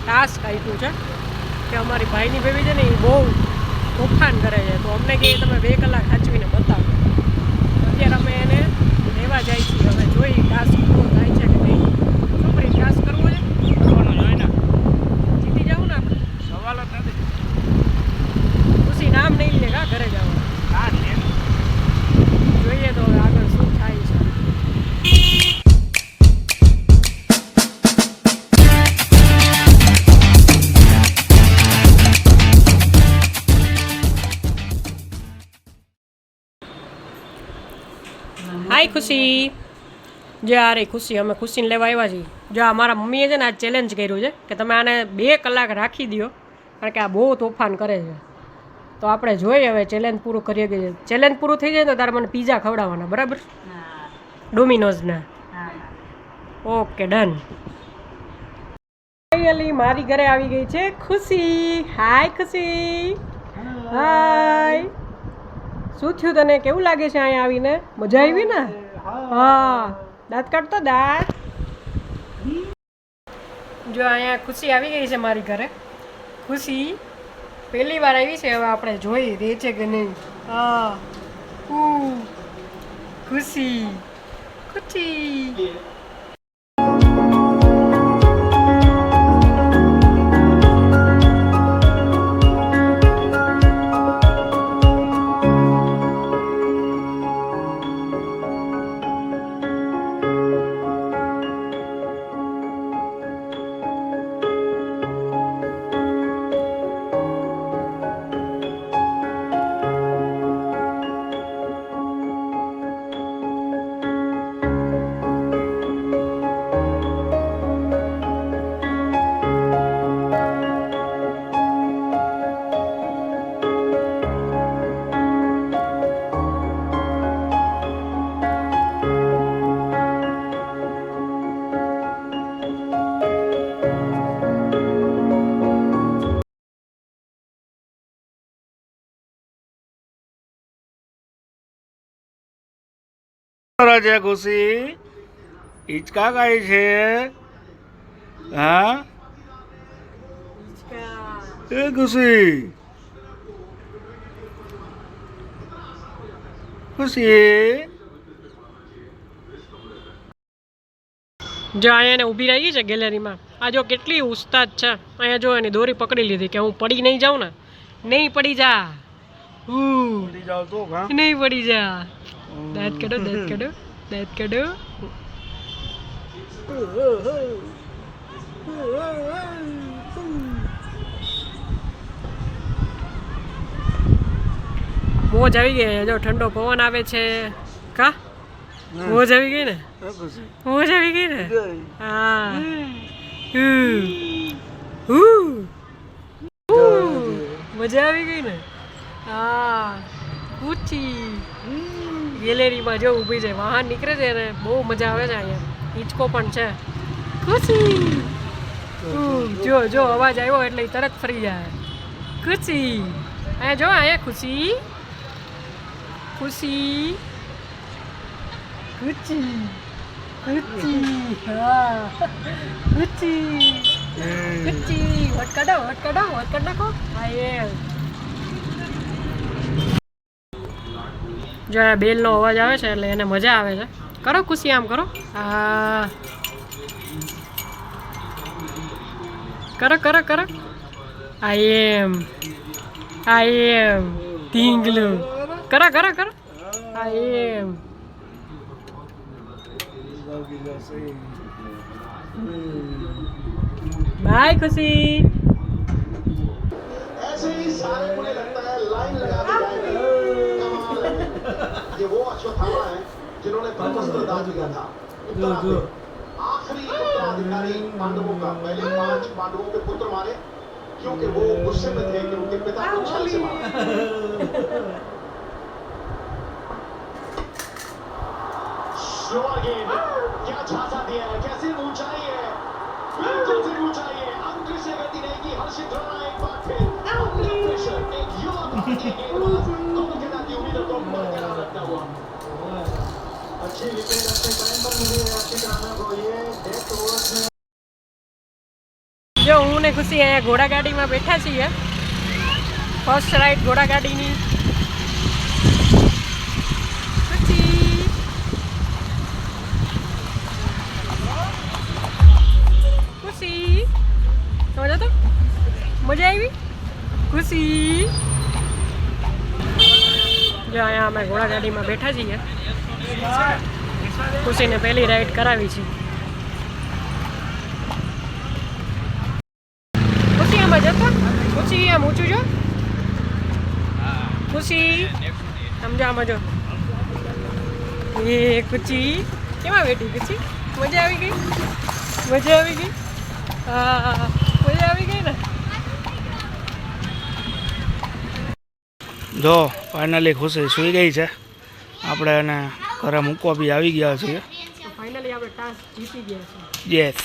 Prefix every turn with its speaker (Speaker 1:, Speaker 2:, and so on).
Speaker 1: Task આપ્યું છે કે અમારી ભાઈની બેબી છે ને એ બહુ તોફાન કરે છે, તો અમને કે તમે 2 કલાક સાચવીને બતાવો. અત્યારે અમે એને લેવા જાય છીએ. હવે જોઈ ટાસ્ક પૂરો થાય છે કે નહીં. છોકરી ટાસ્ક કરવો છે, જીતી જાવ ને આપણે,
Speaker 2: સવાલ જ નથી.
Speaker 1: ખુશી નામ નહીં લે કા ઘરે જવાનું. જોઈએ તો હવે આગળ શું થાય છે. હાય ખુશી. જો આ રહી ખુશી, અમે ખુશીને લેવા આવ્યા છીએ. જો આ મારા મમ્મીએ છે ને આ ચેલેન્જ કર્યું છે કે તમે આને 2 કલાક રાખી દો, કારણ કે આ બહુ તોફાન કરે છે. તો આપણે જોઈએ હવે ચેલેન્જ પૂરું કરીએ કે ચેલેન્જ પૂરું થઈ જાય તો તારે મને પીઝા ખવડાવવાના, બરાબર? ડોમિનોઝના. Okay done. ફાઇનલી મારી ઘરે આવી ગઈ છે ખુશી. હાય ખુશી. હાય. શું થયું તને? કેવું લાગે છે અહીંયા આવીને? મજા આવી ને? હા. દાંત કાઢતો દાંત. જો અહીંયા ખુશી આવી ગઈ છે મારી ઘરે. ખુશી પહેલી વાર આવી છે. હવે આપણે જોઈ રહે છે કે નહીં. હા. ખુશી ખુશી.
Speaker 2: છે ખુશી હિચકા કાય છે? હા એ ખુશી ખુશી.
Speaker 1: જો અહીંયા એને ઊભી રહી છે ગેલેરીમાં. આ જો કેટલી ઉસ્તાદ છે. અહીંયા જો એની દોરી પકડી લીધી કે હું પડી નહીં જાઉં ને. નહીં પડી જા.
Speaker 2: પડી જાવ તો
Speaker 1: નહીં પડી જા. દાંત કાઢો, દાંત કાઢો, દાંત કાઢો. મોજ આવી ગઈ. જો ઠંડો પવન આવે છે. કા મોજ આવી ગઈ ને? મોજ આવી ગઈ ને? હા. મજા આવી ગઈ ને? હા. ઊંચી ગેલેરીમાં જો ઊભી છે. વાહન નીકળે છે ને બહુ મજા આવે છે. અહીંયા હિંચકો પણ છે. ખુશી. જો જો અવાજ આવ્યો એટલે તરત ફરી જાય. ખુશી. અહીંયા જો અહીંયા ખુશી ખુશી ખુશી ખુશી. હા ખુશી ખુશી. વટ કાઢો, વટ કાઢો, વટ કાઢ નાખો. હા એ જો આ બેલનો અવાજ આવે છે એટલે એને મજા આવે છે. કરો ખુશી, આમ કરો. હા કરો કરો કરો. આઈ એમ ટીંગલું. કરો કરો કરો. આઈ એમ. बाय खुशी.
Speaker 3: ऐसे ही सारे मुझे लगता है लाइन लगा ये वो अश्वत्थामा है जिन्होंने ब्रह्मास्त्र दान किया था। आखिरी उत्तराधिकारी पांडवों का। पहले 5 पांडवों के पुत्र मारे क्योंकि वो गुस्से में थे कि उनके पिता को छल से मारा। स्लोअर गेम, क्या झांसा दिया है, कैसी ऊंचाई है, बिल्कुल सी ऊंचाई है। अंक से गति रहेगी हर्षित राणा एक बार फिर अंडर प्रेशर एक युवा भारतीय गेंदबाज कोलकाता की उम्मीदों को बरकरार रखता हुआ। अच्छी विकेट अच्छे टाइम पर मुझे हर्षित राणा को ये डेथ ओवर्स में
Speaker 1: જો હું ને ખુશી અહીંયા ઘોડાગાડીમાં બેઠા છીએ, ફર્સ્ટ રાઈડ ઘોડાગાડીની. ખુશી ખુશી સમજો તો મજા આવી ખુશી. જો અહીંયા અમે ઘોડાગાડીમાં બેઠા છીએ, ખુશીને પહેલી રાઈડ કરાવી છે. ખુશી આમાં જતો, ખુશી આમ ઊંચું જો, ખુશી સમજો આમાં જો. એ ખુશી કેમાં બેઠી ખુશી? મજા આવી ગઈ, મજા આવી ગઈ. હા મજા આવી ગઈ ને.
Speaker 2: જો ફાઇનલી ખુશી સૂઈ ગઈ છે, આપણે એને ઘરે મૂકવા બી આવી ગયા છીએ.
Speaker 1: ફાઇનલી આપણે ટાસ્ક જીતી ગયા છે.
Speaker 2: યસ.